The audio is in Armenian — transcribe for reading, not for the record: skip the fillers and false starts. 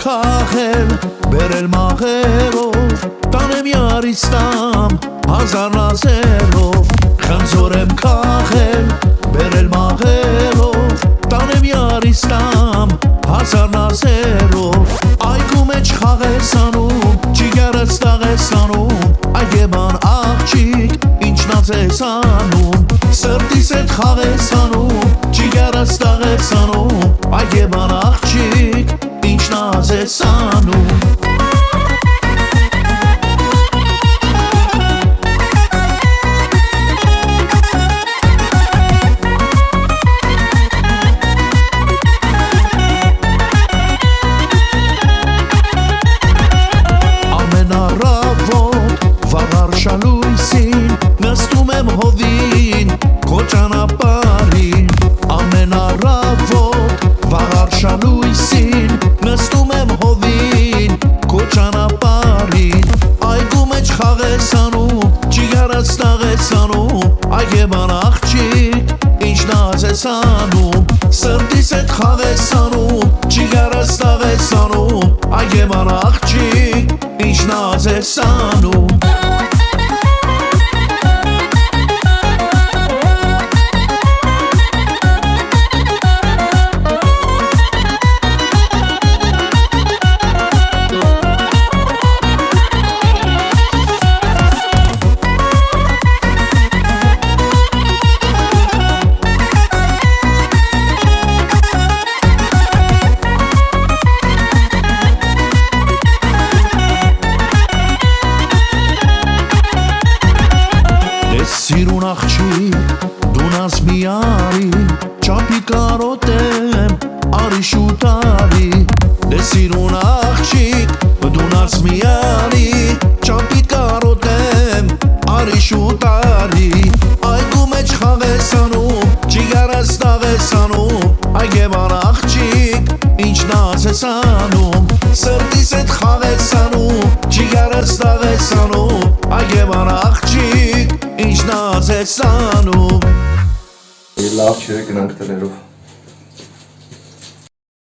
քաղել, բերել մաղերով, տանեմ Յարիստամ, հազար նազերով, խնձոր եմ քաղել, բերել մաղերով, տանեմ Յարիստամ, հազար նազերով, այգու մեջ խաղես անում, ճիգարս տաղես անում, այգեման աղջիկ, ինչ նազ ես անում, սրտիս հետ խաղես անում, ճիգարս տաղես անում, այգեման աղջիկ, ինչ նազ ես անում Շալույսին նստում եմ հովին քո ճանապարհին ամեն առավոտ վաղար շալույսին նստում եմ հովին քո ճանապարհին այգու մեջ խաղես անում ճիգարս տաղես անում այգեման աղջիկ ինչ նազ ես անում սրտիս հետ խաղես անում ճիգարս տաղես անում այգեման աղջիկ ինչ նազ ես անում Սիրուն աղջիկ, դու նազ մի արի, չապի կարոտեմ, արի շուտ արի Դե սիրուն աղջիկ, դու նազ մի արի, չապի կարոտեմ, արի շուտ արի Այգու մեջ խաղես անում, ճիգարս տաղես անում, այգեման աղջիկ, ինչ նազ ես անում Սրտիս հետ խաղես անում, ճիգարս տաղես անում, այգեման աղջիկ ինչ նազ ես անում Լավ չէ գնանք տներով